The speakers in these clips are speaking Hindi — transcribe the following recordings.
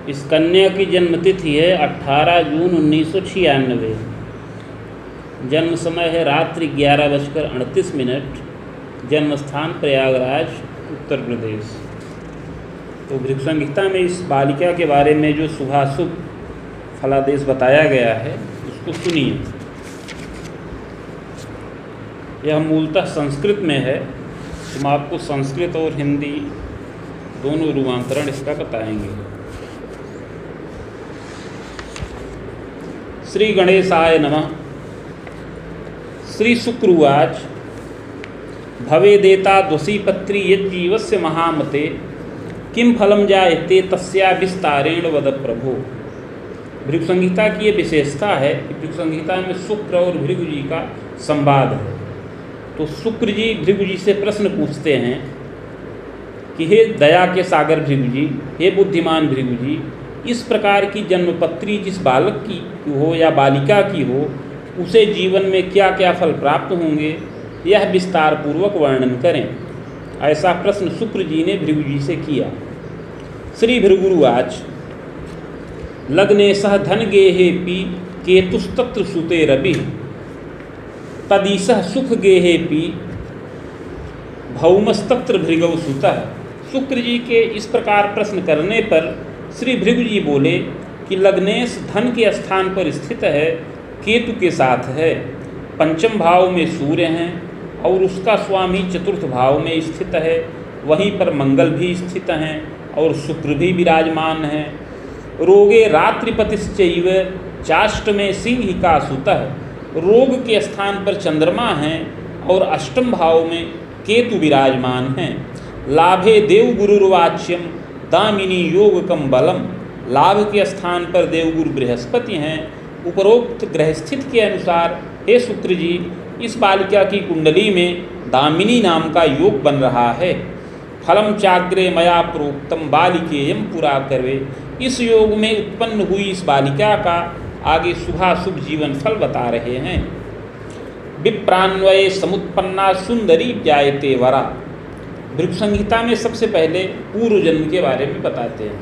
इस कन्या की जन्मतिथि है 18 जून 1996। जन्म समय है रात्रि 11:38। जन्म स्थान प्रयागराज, उत्तर प्रदेश। तो भृगु संहिता में इस बालिका के बारे में जो शुभाशुभ फलादेश बताया गया है उसको सुनिए। यह मूलतः संस्कृत में है। हम आपको संस्कृत और हिंदी दोनों रूपांतरण इसका बताएंगे। श्री गणेशाय नमः। श्री शुक्र उवाच भवेदेता द्वसीपत्री यज्जीवस्य महामते किम फलम जायते तस्या विस्तारेण वद प्रभो। भृगु संहिता की ये विशेषता है कि भृगु संहिता में शुक्र और भृगु जी का संवाद है। तो शुक्र जी भृगु जी से प्रश्न पूछते हैं कि हे दया के सागर भृगु जी, हे बुद्धिमान भृगु जी, इस प्रकार की जन्मपत्री जिस बालक की हो या बालिका की हो उसे जीवन में क्या क्या फल प्राप्त होंगे, यह विस्तार पूर्वक वर्णन करें। ऐसा प्रश्न शुक्र जी ने भृगु जी से किया। श्री भृगुरुवाच लग्ने सह धन गेहेपि केतुस्तत्र सुते रवि तदीसह सुख गेहेपि भौमस्तत्र भृगौ सुतः। शुक्र जी के इस प्रकार प्रश्न करने पर श्री भृगु जी बोले कि लग्नेश धन के स्थान पर स्थित है, केतु के साथ है, पंचम भाव में सूर्य हैं और उसका स्वामी चतुर्थ भाव में स्थित है। वहीं पर मंगल भी स्थित हैं और शुक्र भी विराजमान हैं। रोगे रात्रिपतिश्चैव चाष्टमे सिंहिका सुतः। रोग के स्थान पर चंद्रमा हैं और अष्टम भाव में केतु विराजमान हैं। लाभे देवगुरुर्वाच्यम दामिनी योगकम बलम। लाभ के स्थान पर देवगुरु बृहस्पति हैं। उपरोक्त ग्रह स्थिति के अनुसार हे शुक्र जी, इस बालिका की कुंडली में दामिनी नाम का योग बन रहा है। फलम चाग्रे मया प्रोक्तम बालिकेयम पुरा करवे। इस योग में उत्पन्न हुई इस बालिका का आगे शुभाशुभ जीवन फल बता रहे हैं। विप्रान्वये समुत्पन्ना सुंदरी जायते वरा। भृगु संहिता में सबसे पहले पूर्व जन्म के बारे में बताते हैं।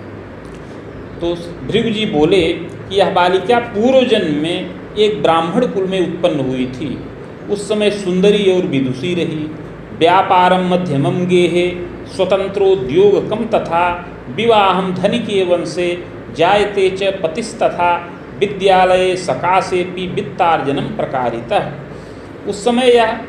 तो भृगु जी बोले कि यह बालिका पूर्व जन्म में एक ब्राह्मण कुल में उत्पन्न हुई थी। उस समय सुंदरी और विदुषी रही। व्यापारम मध्यमम गेहे स्वतंत्रोद्योगकम तथा विवाहम धनिके वंशे जायते च पतिस्तथा विद्यालये सकाशेपि वित्तार्जनम प्रकारितः। उस समय यह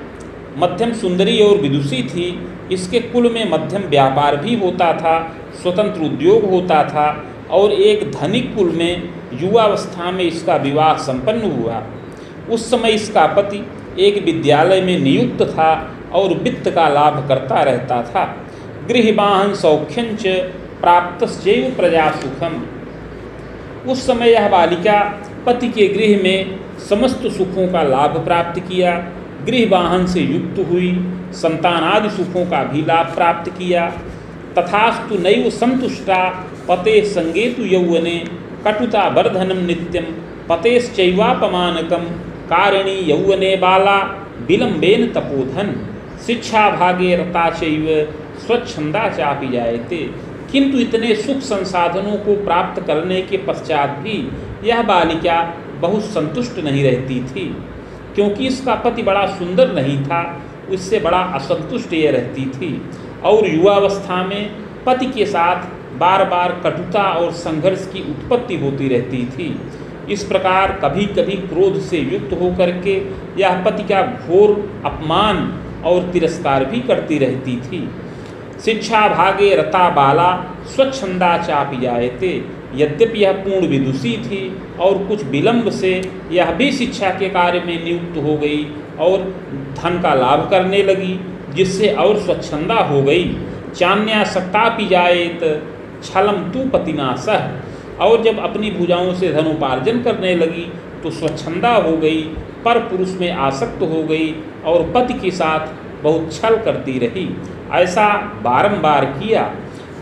मध्यम सुंदरी और विदुषी थी। इसके कुल में मध्यम व्यापार भी होता था, स्वतंत्र उद्योग होता था और एक धनिक कुल में युवावस्था में इसका विवाह संपन्न हुआ। उस समय इसका पति एक विद्यालय में नियुक्त था और वित्त का लाभ करता रहता था। गृहवाहन सौख्यंच प्राप्तश्चैव प्रजा सुखम। उस समय यह बालिका पति के गृह में समस्त सुखों का लाभ प्राप्त किया। गृहवाहन से युक्त हुई, संतानादि सुखों का भी लाभ प्राप्त किया। तथास्तु नैव संतुष्टा पते संगेतु यौवने कटुता वर्धनम नित्यम पतेश्चैवापमानकम कारिणी यौवने बाला विलंबेन तपोधन। शिक्षा भागे रता चैव स्वच्छंदा चापि जायते। किंतु इतने सुख संसाधनों को प्राप्त करने के पश्चात भी यह बालिका बहुत संतुष्ट नहीं रहती थी, क्योंकि इसका पति बड़ा सुंदर नहीं था। उससे बड़ा असंतुष्ट ये रहती थी और युवावस्था में पति के साथ बार बार कटुता और संघर्ष की उत्पत्ति होती रहती थी। इस प्रकार कभी कभी क्रोध से युक्त होकर के यह पति का घोर अपमान और तिरस्कार भी करती रहती थी। शिक्षा भागे रता बाला स्वच्छंदा चापि जायते। यद्यपि यह पूर्ण विदुषी थी और कुछ विलंब से यह भी शिक्षा के कार्य में नियुक्त हो गई और धन का लाभ करने लगी, जिससे और स्वच्छंदा हो गई। चान्यासक्तापि जायेत छलम तु पतिनासह। और जब अपनी भुजाओं से धनोपार्जन करने लगी तो स्वच्छंदा हो गई, पर पुरुष में आसक्त हो गई और पति के साथ बहुत छल करती रही। ऐसा बारंबार किया।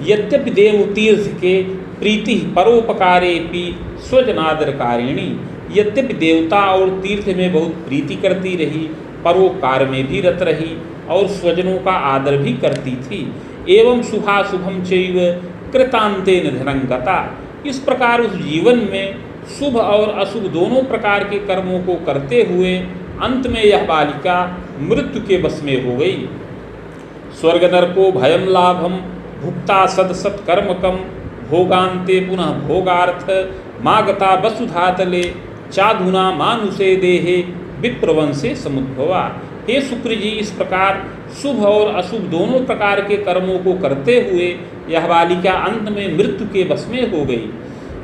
यद्यपि देवतीर्थ के प्रीति परोपकारेपि स्वजनादरकारिणी। यद्यपि देवता और तीर्थ में बहुत प्रीति करती रही, परोपकार में भी रत रही और स्वजनों का आदर भी करती थी। एवं शुभाशुभम चैव कृतांतेन धनं गता। इस प्रकार उस जीवन में शुभ और अशुभ दोनों प्रकार के कर्मों को करते हुए अंत में यह बालिका मृत्यु के वश में हो गई। स्वर्ग नरको भयम लाभम भुक्ता सदसत कर्मकम भोगान्ते पुनः भोगार्थ मागता वसुधातले चाधुना मानुषे देहे विप्रवंशे समुद्भवा। हे शुक्र जी, इस प्रकार शुभ और अशुभ दोनों प्रकार के कर्मों को करते हुए यह बालिका अंत में मृत्यु के वश में हो गई।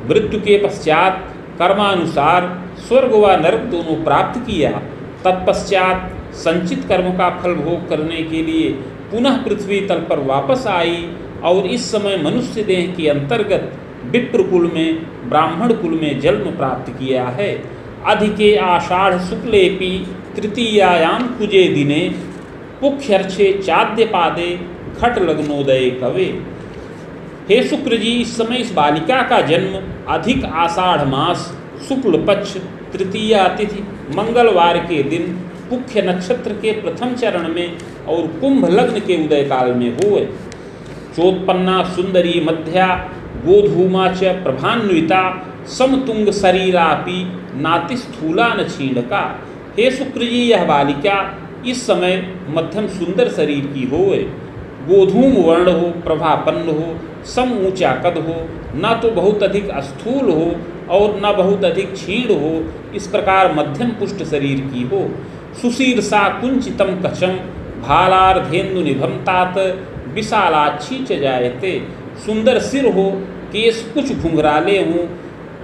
मृत्यु के पश्चात कर्मानुसार स्वर्ग व नरक दोनों प्राप्त किया। तत्पश्चात संचित कर्म का फल भोग करने के लिए पुनः पृथ्वी तल पर वापस आई और इस समय मनुष्य देह के अंतर्गत विप्र कुल में ब्राह्मण कुल में जन्म प्राप्त किया है। अधिके आषाढ़ शुक्लेपि तृतीयायाम कुजे दिने पुख्यर्चे चाद्य पादे घट लग्नोदय कवे। हे शुक्र जी, इस समय इस बालिका का जन्म अधिक आषाढ़ मास शुक्ल पक्ष तृतीया तिथि मंगलवार के दिन पुख्य नक्षत्र के प्रथम चरण में और कुंभ लग्न के उदय काल में हुए। चोत्पन्ना सुंदरी मध्या गोधूमा च प्रभान्विता समतुंग शरीरापि नातिस्थूला न छींडका। हे शुक्र जी, यह बालिका इस समय मध्यम सुंदर शरीर की होए, गोधूम वर्ण हो, प्रभापन्न हो, सम ऊंचा कद हो, न तो बहुत अधिक स्थूल हो और न बहुत अधिक क्षीण हो, इस प्रकार मध्यम पुष्ट शरीर की हो। सुशीर्षा कुंचितम कचम भालार्धेन्दु निभम तात विशालाक्षी च जायते। सुंदर सिर हो, केश कुछ घुंघराले हों,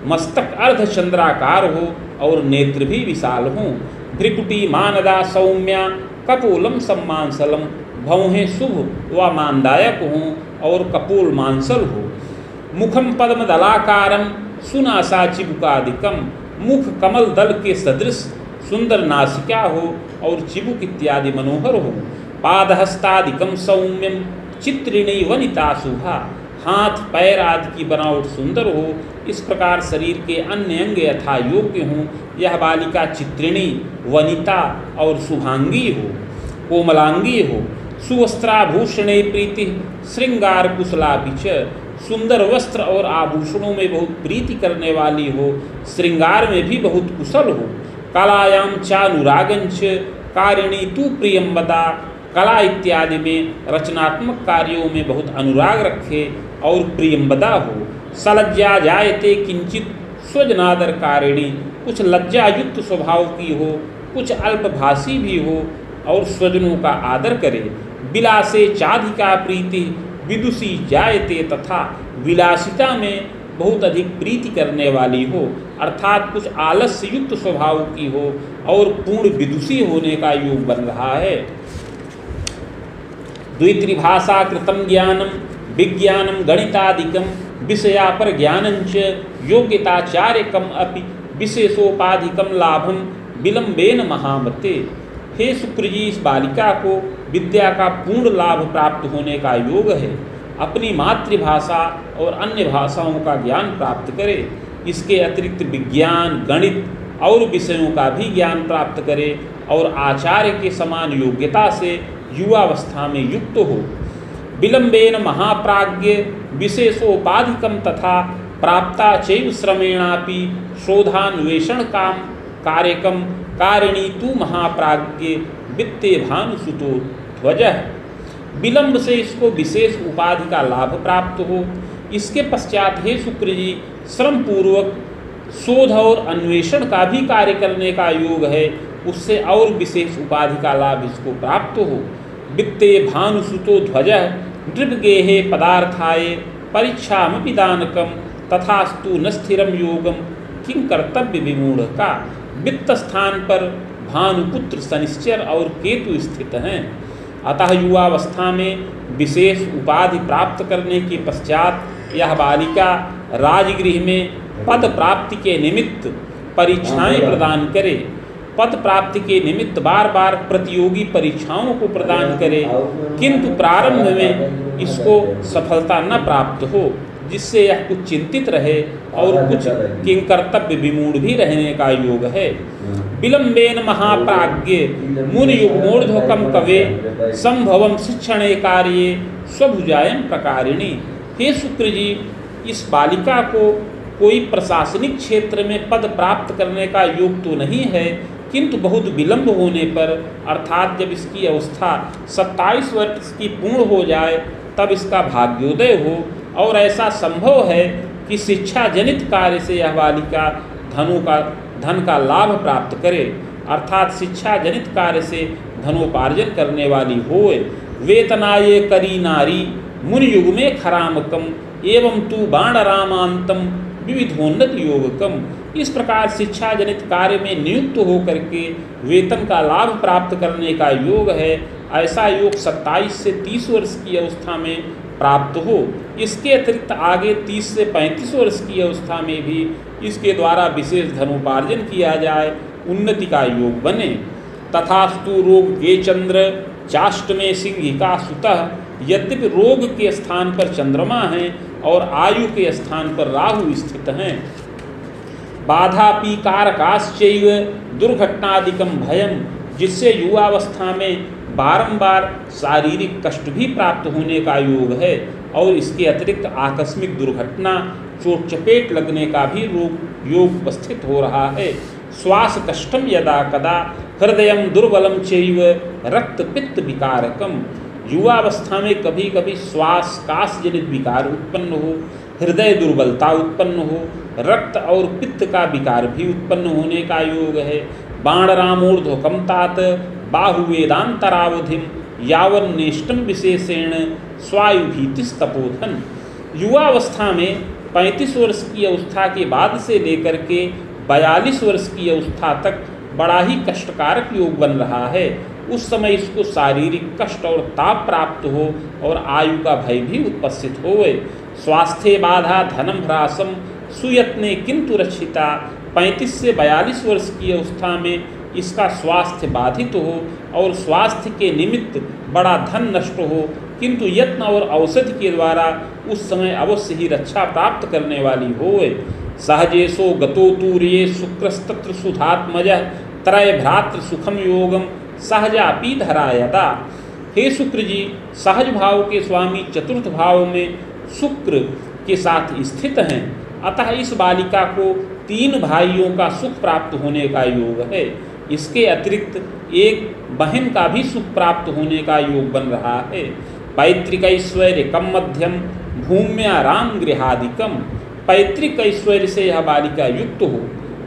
मस्तक अर्धचंद्राकार हो और नेत्र भी विशाल हों। भ्रिकुटी मानदा सौम्या कपोलम सम्मांसलम, भौहें शुभ व मानदायक हों और कपोल मांसल हो। मुखम पद्म दलाकारम सुनासा चिबुकादिकम, मुख कमल दल के सदृश सुंदर नासिका हो और चिबुक इत्यादि मनोहर हो। पादहस्तादिकम सौम्यम चित्रिणी वनिता शुभा, हाथ पैर आदि की बनावट सुंदर हो। इस प्रकार शरीर के अन्य अंग यथा योग्य हों। यह बालिका चित्रिणी वनिता और शुभांगी हो, कोमलांगी हो। सुवस्त्राभूषणे प्रीति श्रृंगार कुशलापि च, सुंदर वस्त्र और आभूषणों में बहुत प्रीति करने वाली हो, श्रृंगार में भी बहुत कुशल हो। कलायाम चानुरागंच कारिणी तू प्रियंवदा, कला इत्यादि में रचनात्मक कार्यों में बहुत अनुराग रखे और प्रियंवदा हो। सलज्जा जायते किंचित स्वजनादर कारिणी, कुछ लज्जा युक्त स्वभाव की हो, कुछ अल्पभाषी भी हो और स्वजनों का आदर करे। विलासे चाधिका प्रीति विदुषी जायते, तथा विलासिता में बहुत अधिक प्रीति करने वाली हो, अर्थात कुछ आलस्य युक्त स्वभाव की हो और पूर्ण विदुषी होने का योग बन रहा है। द्वित्रिभाषा कृतम ज्ञानम विज्ञानम गणितादिकम विषया पर ज्ञानंच योग्यताचार्यकम अपि विशेषोपाधिकम लाभम विलंबेन महामते। हे शुक्र जी, इस बालिका को विद्या का पूर्ण लाभ प्राप्त होने का योग है। अपनी मातृभाषा और अन्य भाषाओं का ज्ञान प्राप्त करे। इसके अतिरिक्त विज्ञान गणित और विषयों का भी ज्ञान प्राप्त करे और आचार्य के समान योग्यता से युवावस्था में युक्त हो। विलंबेन महाप्राज्ञ विशेषोपाधिकम तथा प्राप्ता चैव श्रमेणापि शोधान्वेषण काम कार्यकम कारिणी तू महाप्राज्ञ वित्ते भानुसुतो ध्वजः। विलंब से इसको विशेष उपाधि का लाभ प्राप्त हो। इसके पश्चात हे शुक्र जी, श्रम पूर्वक शोध और अन्वेषण का भी कार्य करने का योग है, उससे और विशेष उपाधि का लाभ इसको प्राप्त हो। वित्ते भानुसुतो ध्वजः नृपगेहे पदार्थाय परीक्षामपि दानकम तथास्तु न स्थिरम योगम किं कर्तव्य विमूढ़ का। वित्त स्थान पर भानुपुत्र शनिश्चर और केतु स्थित हैं, अतः युवावस्था में विशेष उपाधि प्राप्त करने के पश्चात यह बालिका राजगृह में पद प्राप्ति के निमित्त परीक्षाएं प्रदान करे। पद प्राप्ति के निमित्त बार बार प्रतियोगी परीक्षाओं को प्रदान करे, किंतु प्रारंभ में इसको सफलता न प्राप्त हो, जिससे यह कुछ चिंतित रहे और कुछ किंकर्तव्य विमूढ़ भी रहने का योग है। विलंबेन महाप्राज्ञ मुनि युग्मोर्ध्वकम कवे संभवम शिक्षणे कार्ये स्वभुजायम प्रकारिणी। हे शुक्र जी, इस बालिका को कोई प्रशासनिक क्षेत्र में पद प्राप्त करने का योग तो नहीं है, किंतु बहुत विलंब होने पर अर्थात जब इसकी अवस्था 27 वर्ष की पूर्ण हो जाए तब इसका भाग्योदय हो, और ऐसा संभव है कि शिक्षा जनित कार्य से यह बालिका धन का लाभ प्राप्त करे, अर्थात शिक्षा जनित कार्य से धनोपार्जन करने वाली होए। वेतनाये करी नारी मुनि युग में खरामकम एवं तू बाण रामांतम विविधोन्नत योगकम। इस प्रकार शिक्षा जनित कार्य में नियुक्त होकर के वेतन का लाभ प्राप्त करने का योग है, ऐसा योग 27 से 30 वर्ष की अवस्था में प्राप्त हो। इसके अतिरिक्त आगे 30 से 35 वर्ष की अवस्था में भी इसके द्वारा विशेष धनोपार्जन किया जाए, उन्नति का योग बने। तथास्तु रोग के चंद्र चाष्ट में सिंहिका सुतः, यद्यपि रोग के स्थान पर चंद्रमा हैं और आयु के स्थान पर राहु स्थित हैं। बाधापि कारकाश्चैव दुर्घटनादिकम भयम, जिससे युवावस्था में बारंबार शारीरिक कष्ट भी प्राप्त होने का योग है, और इसके अतिरिक्त आकस्मिक दुर्घटना चोट चपेट लगने का भी योग उपस्थित हो रहा है। श्वास कष्टम यदा कदा हृदयम दुर्बलम चैव रक्त पित्त विकारकम, युवावस्था में कभी कभी श्वास काश जनित विकार उत्पन्न हो, हृदय दुर्बलता उत्पन्न हो, रक्त और पित्त का विकार भी उत्पन्न होने का योग है। बाणरामूर्ध्वकम तात बाहुवेदांतरावधिम यावन्नेष्टम विशेषेण स्वायुभीतिस्तपोधन, युवावस्था में 35 वर्ष की अवस्था के बाद से लेकर के 42 वर्ष की अवस्था तक बड़ा ही कष्टकारक योग बन रहा है। उस समय इसको शारीरिक कष्ट और ताप प्राप्त हो और आयु का भय भी उपस्थित होवे। स्वास्थ्य बाधा धनम ह्रासम सुयत्ने किंतु रक्षिता, 35 से 42 वर्ष की अवस्था में इसका स्वास्थ्य बाधित हो और स्वास्थ्य के निमित्त बड़ा धन नष्ट हो, किंतु यत्न और औषधि के द्वारा उस समय अवश्य ही रक्षा प्राप्त करने वाली होवे। सहजेशो गतो तूर्ये शुक्रस्तत्र सुधात्मज त्रय भ्रातृ सुखम योगम सहजापि धरायता। हे शुक्र जी, सहज भाव के स्वामी चतुर्थ भाव में शुक्र के साथ स्थित हैं, अतः इस बालिका को 3 भाइयों का सुख प्राप्त होने का योग है। इसके अतिरिक्त एक बहन का भी सुख प्राप्त होने का योग बन रहा है। पैतृक ऐश्वर्य कम मध्यम भूम्याराम गृहादिकम, पैतृक ऐश्वर्य से यह बालिका युक्त हो,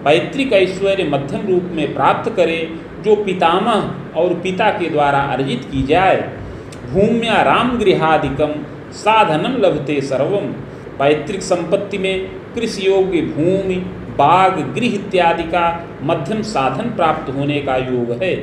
पैतृक ऐश्वर्य मध्यम रूप में प्राप्त करे जो पितामह और पिता के द्वारा अर्जित की जाए। भूम्याराम गृहादिकम साधनम लभते सर्वम, पैतृक संपत्ति में कृषि योग्य भूमि बाग गृह इत्यादि का मध्यम साधन प्राप्त होने का योग है।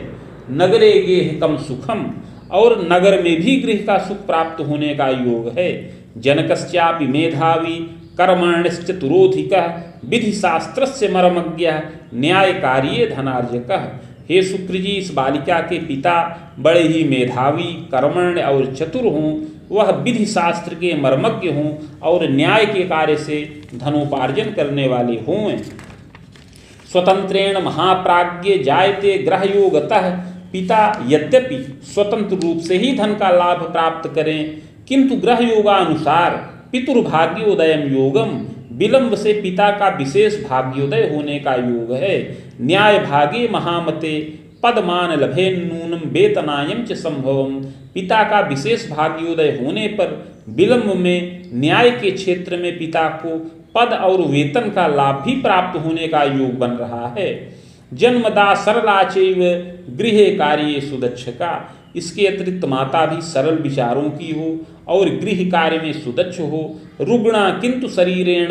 नगरे गेहकम सुखम, और नगर में भी गृह का सुख प्राप्त होने का योग है। जनकश्चापि मेधावी कर्मण्यश्चतुरोधिकः विधि शास्त्रस्य मर्मज्ञः न्याय कार्ये धनार्जकः। हे शुक्र जी, इस बालिका के पिता बड़े ही मेधावी कर्मण्य और चतुर हों, वह विधि शास्त्र के मर्मज्ञ हों और न्याय के कार्य से धनोपार्जन करने वाले हों। स्वतंत्रेण महाप्राज्ञ जायते ग्रहयोगतः, पिता यद्यपि स्वतंत्र रूप से ही धन का लाभ प्राप्त करें, किंतु ग्रह योगानुसार पितुर्भाग्योदयम योगम, विलंब से पिता का विशेष भाग्योदय होने का योग है। न्याय भागे महामते पदमान लभे नूनम वेतनायम च संभवम, पिता का विशेष भाग्योदय होने पर विलंब में न्याय के क्षेत्र में पिता को पद और वेतन का लाभ भी प्राप्त होने का योग बन रहा है। जन्मदा सरलाचैव गृहे कार्ये सुदक्षका, इसके अतिरिक्त माता भी सरल विचारों की हो और गृह कार्य में सुदक्ष हो। रुग्णा किंतु शरीरेण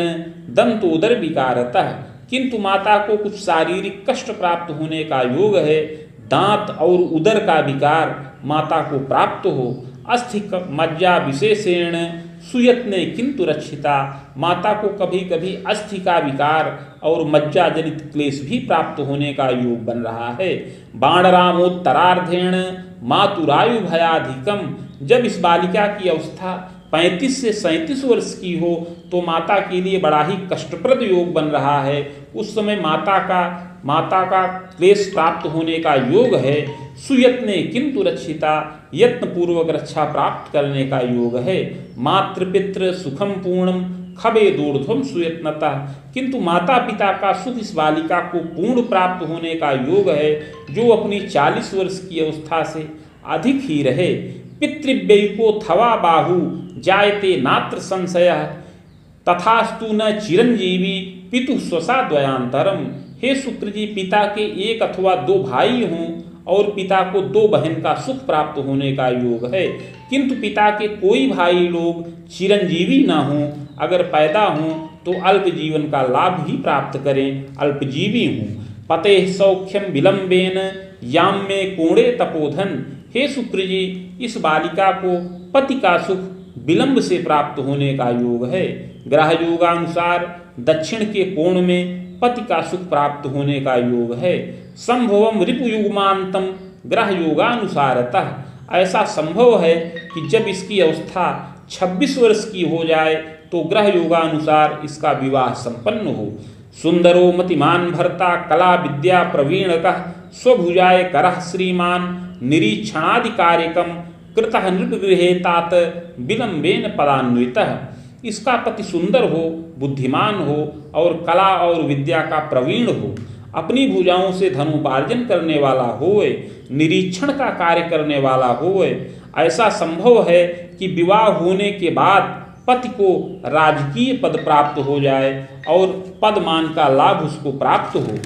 दंतोदर विकारतः, किंतु माता को कुछ शारीरिक कष्ट प्राप्त होने का योग है। दांत और उदर का विकार माता को प्राप्त हो। अस्थि मज्जा विशेषेण सुयत्ने किंतु रक्षिता, माता को कभी कभी अस्थि का विकार और मज्जा जनित क्लेश भी प्राप्त होने का योग बन रहा है। बाणरामोत्तरार्धेण मातुरायु भयाधिकम, जब इस बालिका की अवस्था 35 से 37 वर्ष की हो तो माता के लिए बड़ा ही कष्टप्रद योग बन रहा है। उस समय माता का क्लेश प्राप्त होने का योग है। सुयत्ने किंतु रक्षिता, यत्न पूर्वक रक्षा प्राप्त करने का योग है। मातृपितृ सुखम पूर्णम खबे दूर्ध्वम सुयत्नतः, किंतु माता पिता का सुख इस बालिका को पूर्ण प्राप्त होने का योग है जो अपनी 40 वर्ष की अवस्था से अधिक ही रहे। पितृव्ययिको थवा बाहु जायते नात्र संशय तथास्तु न चिरंजीवी पितु स्वसा द्वयांतरम। हे शुक्र जी, पिता के एक अथवा 2 भाई हों और पिता को 2 बहन का सुख प्राप्त होने का योग है, किंतु पिता के कोई भाई लोग चिरंजीवी न हों, अगर पैदा हों तो अल्प जीवन का लाभ ही प्राप्त करें, अल्पजीवी हों। पते सौख्यम विलंबेन याम में कोणे तपोधन। हे शुक्र जी, इस बालिका को पति का सुख विलंब से प्राप्त होने का योग है। ग्रह योगानुसार दक्षिण के कोण में पति का सुख प्राप्त होने का योग है। संभवम रिपुयुग्मांतम ग्रह योगानुसारतः, ऐसा संभव है कि जब इसकी अवस्था 26 वर्ष की हो जाए तो ग्रह योगानुसार इसका विवाह संपन्न हो। सुंदरो मतिमान भर्ता कला विद्या प्रवीणकः स्वभुजाय करः श्रीमान निरीक्षणादि कार्यकम कृतः नृपगृहे तात विलंबेन पदान्वितः। इसका पति सुंदर हो, बुद्धिमान हो और कला और विद्या का प्रवीण हो, अपनी भुजाओं से धनोपार्जन करने वाला होए, निरीक्षण का कार्य करने वाला होए। ऐसा संभव है कि विवाह होने के बाद पति को राजकीय पद प्राप्त हो जाए और पदमान का लाभ उसको प्राप्त हो।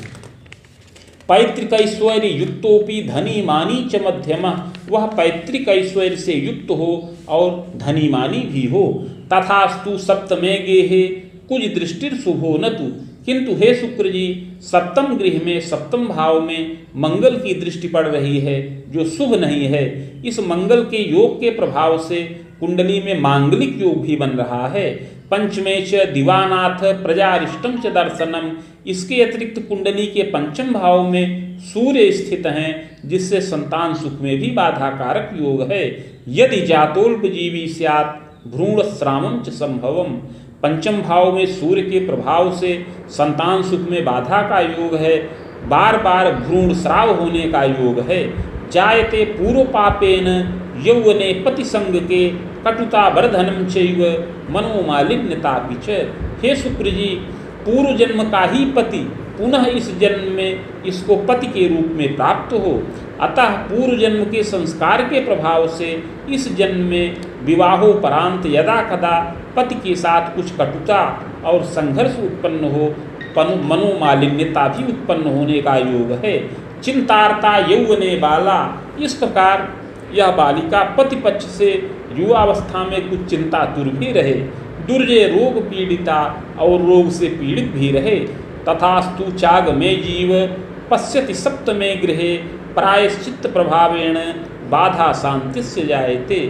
पैतृक ऐश्वर्य युक्तोपि धनी मानी च मध्यम, वह पैतृक ऐश्वर्य से युक्त हो और धनी मानी भी हो। तथास्तु सप्तमे गेहे कुछ दृष्टि शुभो न तु, किंतु हे शुक्र जी, सप्तम गृह में सप्तम भाव में मंगल की दृष्टि पड़ रही है जो शुभ नहीं है। इस मंगल के योग के प्रभाव से कुंडली में मांगलिक योग भी बन रहा है। पंचमे च दिवानाथ प्रजारिष्टम च दर्शनम, इसके अतिरिक्त कुंडली के पंचम भाव में सूर्य स्थित हैं जिससे संतान सुख में भी बाधा कारक योग है। यदि जातोल्पजीवी स्यात् भ्रूण श्रामम च संभवम, पंचम भाव में सूर्य के प्रभाव से संतान सुख में बाधा का योग है, बार बार भ्रूण स्राव होने का योग है। जायते पूर्व पापेन यौवने पति संग के कटुता वर्धनम चैव मनोमालिन्यतापि च। हे शुक्र जी, पूर्व जन्म का ही पति पुनः इस जन्म में इसको पति के रूप में प्राप्त हो, अतः पूर्व जन्म के संस्कार के प्रभाव से इस जन्म में विवाहोपरांत यदा कदा पति के साथ कुछ कटुता और संघर्ष उत्पन्न हो, मनोमालिन्यता भी उत्पन्न होने का योग है। चिंतार्ता यौवने बाला, इस प्रकार यह बालिका पति पक्ष से युवावस्था में कुछ चिंतातुर भी रहे, दुर्जय रोग पीड़िता और रोग से पीड़ित भी रहे। तथास्तु चाग में जीव पश्यति सप्तमे गृहे प्रायश्चित्त प्रभावेण बाधा शांतिस्य जायते,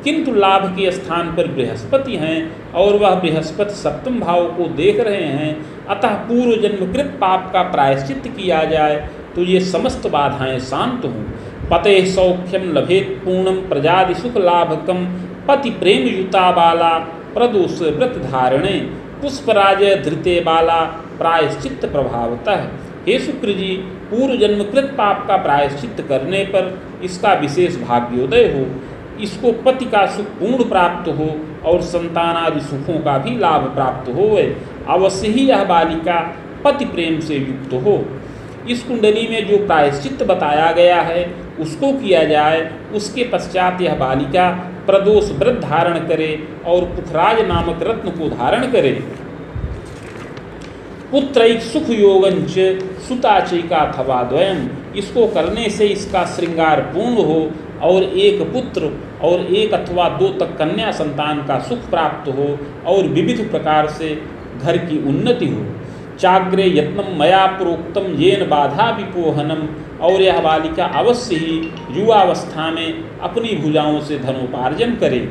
किंतु लाभ के स्थान पर बृहस्पति हैं और वह बृहस्पति सप्तम भाव को देख रहे हैं, अतः पूर्व जन्मकृत पाप का प्रायश्चित्त किया जाए तो ये समस्त बाधाएं शांत हों। पते सौख्यम लभेत पूर्णम प्रजादि सुख लाभकम पति प्रेम युता बाला प्रदोष व्रत धारणे पुष्पराज धृते बाला प्रायश्चित्त प्रभावतः। हे शुक्र जी, पूर्व जन्मकृत पाप का प्रायश्चित्त करने पर इसका विशेष भाग्योदय हो, इसको पति का सुख पूर्ण प्राप्त हो और संतानादि सुखों का भी लाभ प्राप्त हो। अवश्य ही यह बालिका पति प्रेम से युक्त हो। इस कुंडली में जो प्रायश्चित्त बताया गया है उसको किया जाए, उसके पश्चात यह बालिका प्रदोष व्रत धारण करे और पुखराज नामक रत्न को धारण करे। पुत्रैक सुख योगंच सुताचैका थवा द्वयम, इसको करने से इसका श्रृंगार पूर्ण हो और एक पुत्र और एक अथवा 2 तक कन्या संतान का सुख प्राप्त हो और विविध प्रकार से घर की उन्नति हो। चाग्रे यत्नम मया प्रोक्तम येन बाधा विपोहनम, और यह बालिका अवश्य ही युवावस्था में अपनी भुजाओं से धनोपार्जन करे।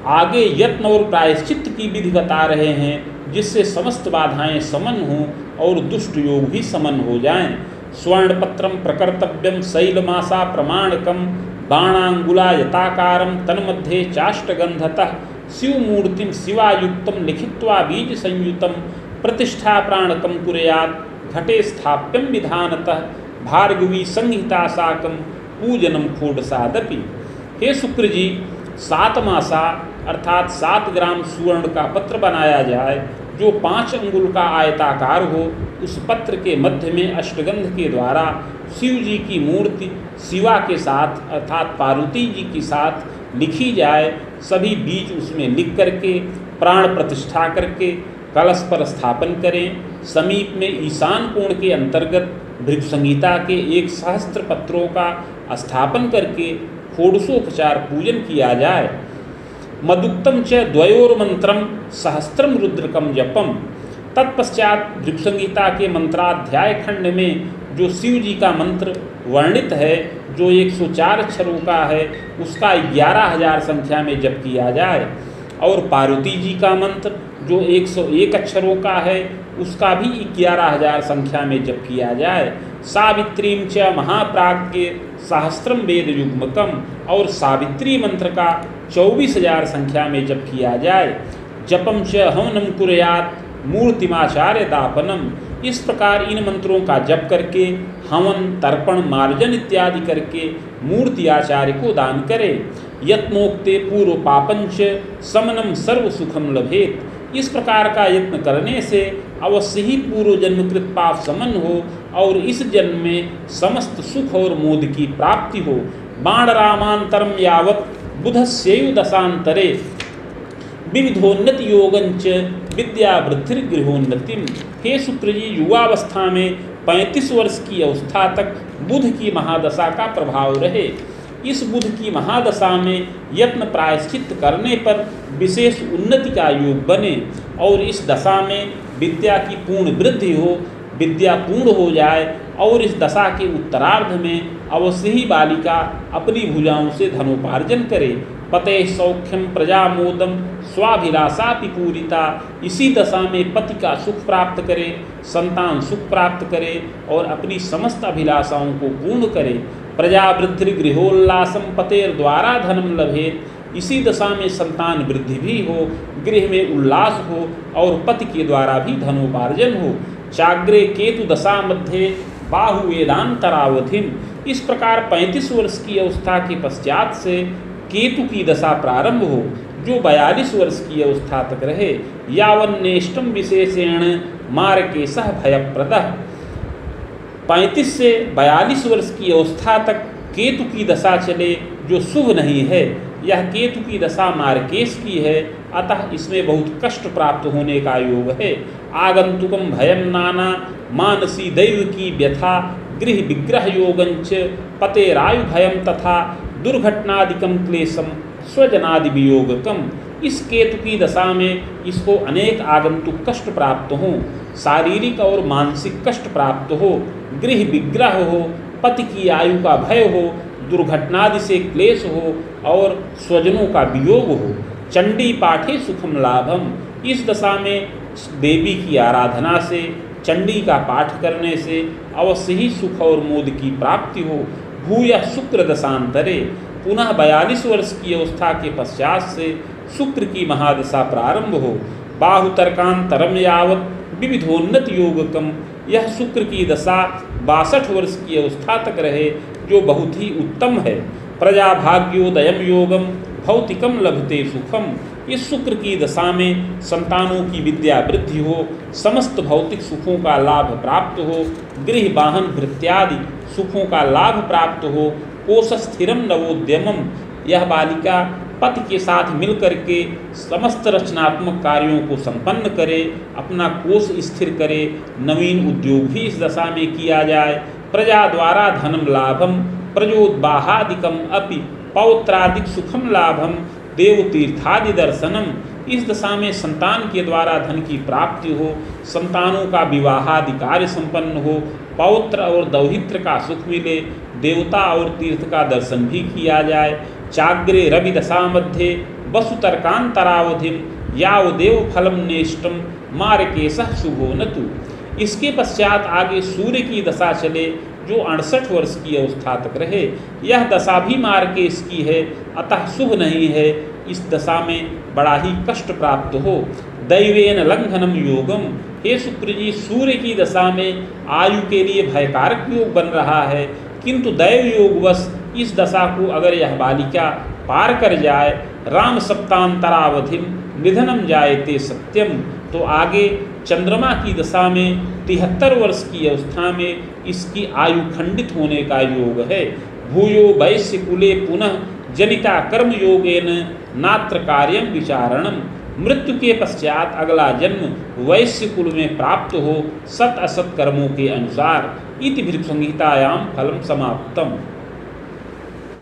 आगे यत्न और प्रायश्चित्त की विधि बता रहे हैं जिससे समस्त बाधाएं समन हों और दुष्ट योग भी समन हो जाएं। स्वर्णपत्रम प्रकर्तव्यम शैलमासा प्रमाणकम बाणांगुला यताकारम तन्मध्ये चाष्टगंधतः शिवमूर्तिम शिवायुक्तम लिखित्वा बीज संयुतम प्रतिष्ठा प्राणकम कुर्यात् घटे स्थाप्यम विधानतः भार्गवी संहिता साकम पूजनम खोडसादपि। हे शुक्र जी, 7 मासा अर्थात 7 ग्राम सुवर्ण का पत्र बनाया जाए जो 5 अंगुल का आयताकार हो। उस पत्र के मध्य में अष्टगंध के द्वारा शिव जी की मूर्ति शिवा के साथ अर्थात पार्वती जी के साथ लिखी जाए। सभी बीज उसमें लिख करके प्राण प्रतिष्ठा करके कलश पर स्थापन करें। समीप में ईशान कोण के अंतर्गत भृगु संहिता के 1 सहस्त्र पत्रों का स्थापन करके षोडशोपचार पूजन किया जाए। मदुक्तम च द्वयोर्मंत्रम सहस्त्रम रुद्रकम जपम। तत्पश्चात भृगु संहिता के मंत्राध्याय खंड में जो शिव जी का मंत्र वर्णित है जो 104 अक्षरों का है उसका 11,000 संख्या में जप किया जाए और पार्वती जी का मंत्र जो 101 अक्षरों का है उसका भी 11,000 संख्या में जप किया जाए। सावित्रीम च महाप्राज्ञ सहस्त्रम वेद युग्मकम और सावित्री मंत्र का 24,000 संख्या में जप किया जाए। जपम च हवनम कुर्यात् मूर्तिमाचार्य दापनम। इस प्रकार इन मंत्रों का जप करके हवन तर्पण मार्जन इत्यादि करके मूर्ति आचार्य को दान करे। यत्नोक्ते पूर्व पापंच समनम सर्व सुखम लभेत। इस प्रकार का यत्न करने से अवश्य ही पूर्व जन्मकृत पाप समन हो और इस जन्म में समस्त सुख और मोद की प्राप्ति हो। बाण रामांतरम यावत बुधस्यैव दशांतरे विविधोन्नति योगंच विद्या वृद्धिर्गृहोन्नतिम। हे शुक्र जी, युवावस्था में 35 वर्ष की अवस्था तक बुध की महादशा का प्रभाव रहे। इस बुध की महादशा में यत्न प्रायश्चित करने पर विशेष उन्नति का योग बने और इस दशा में विद्या की पूर्ण वृद्धि हो, विद्या पूर्ण हो जाए और इस दशा के उत्तरार्ध में अवश्य ही बालिका अपनी भुजाओं से धनोपार्जन करे। पते सौख्यम प्रजामोदम स्वाभिलाषा पूरिता। इसी दशा में पति का सुख प्राप्त करे, संतान सुख प्राप्त करे और अपनी समस्त अभिलाषाओं को पूर्ण करे। प्रजावृद्धि गृहोल्लासम पतेर द्वारा धनम लभेत। इसी दशा में संतान वृद्धि भी हो, गृह में उल्लास हो और पति के द्वारा भी धनोपार्जन हो। चाग्रे केतु दशा मध्य बाहु वेदांतरावधिम। इस प्रकार 35 वर्ष की अवस्था के पश्चात से केतु की दशा प्रारंभ हो जो 42 वर्ष की अवस्था तक रहे। यावन्नेष्टम विशेषेण मार्केशः भयप्रदः। 35 से 42 वर्ष की अवस्था तक केतु की दशा चले जो शुभ नहीं है। यह केतु की दशा मार्केश की है, अतः इसमें बहुत कष्ट प्राप्त होने का योग है। आगंतुकम भयम नाना मानसी दैव की व्यथा गृह विग्रह योगंच पतेरायु भयम तथा दुर्घटनादिकम क्लेशम स्वजनादि वियोगकम। इस केतु की दशा में इसको अनेक आगंतुक कष्ट प्राप्त हो, शारीरिक और मानसिक कष्ट प्राप्त हो, गृह विग्रह हो, पति की आयु का भय हो, दुर्घटनादि से क्लेश हो और स्वजनों का वियोग हो। चंडी पाठे सुखम लाभम। इस दशा में देवी की आराधना से, चंडी का पाठ करने से अवश्य ही सुख और मोद की प्राप्ति हो। भूय शुक्र दशांतरे। पुनः 42 वर्ष की अवस्था के पश्चात से शुक्र की महादशा प्रारंभ हो। बाहुतर्कांतरम यावत विविधोन्नत योगकम। यह शुक्र की दशा 62 वर्ष की अवस्था तक रहे जो बहुत ही उत्तम है। प्रजाभाग्योदयम योगम भौतिकम लभते सुखम। इस शुक्र की दशा में संतानों की विद्या वृद्धि हो, समस्त भौतिक सुखों का लाभ प्राप्त हो, गृह वाहन भृत्यादि सुखों का लाभ प्राप्त हो। कोश स्थिरम नवोद्यमम। यह बालिका पति के साथ मिलकर के समस्त रचनात्मक कार्यों को संपन्न करे, अपना कोष स्थिर करे। नवीन उद्योग भी इस दशा में किया जाए। प्रजा द्वारा धनम लाभम प्रजोद्बाहादिकम अपि पौत्रादिक सुखम लाभम देवतीर्थादि दर्शनम। इस दशा में संतान के द्वारा धन की प्राप्ति हो, संतानों का विवाहादि कार्य संपन्न हो, पौत्र और दौहित्र का सुख मिले, देवता और तीर्थ का दर्शन भी किया जाए। चाग्रे रवि दशा मध्य वसुतर्कांतरावधिम यावदेव फलम नेष्टम मार्केशः शुभो नतु। इसके पश्चात आगे सूर्य की दशा चले जो 68 वर्ष की अवस्था तक रहे। यह दशा भी मार्केश की है, अतः शुभ नहीं है। इस दशा में बड़ा ही कष्ट प्राप्त हो। दैवेन लंघनम योगम। हे शुक्र जी, सूर्य की दशा में आयु के लिए भयकारक योग बन रहा है, किंतु दैव योगवश इस दशा को अगर यह बालिका पार कर जाए राम सप्तांतरावधि निधनम जायते सत्यम। तो आगे चंद्रमा की दशा में 73 वर्ष की अवस्था में इसकी आयु खंडित होने का योग है। भूयो वैश्य कुले पुनः जनिता कर्म योगेन नात्र कार्यम विचारणम। मृत्यु के पश्चात अगला जन्म वैश्य कुल में प्राप्त हो सत असत कर्मों के अनुसार। इति भृगु संहितायाम फलम समाप्तम।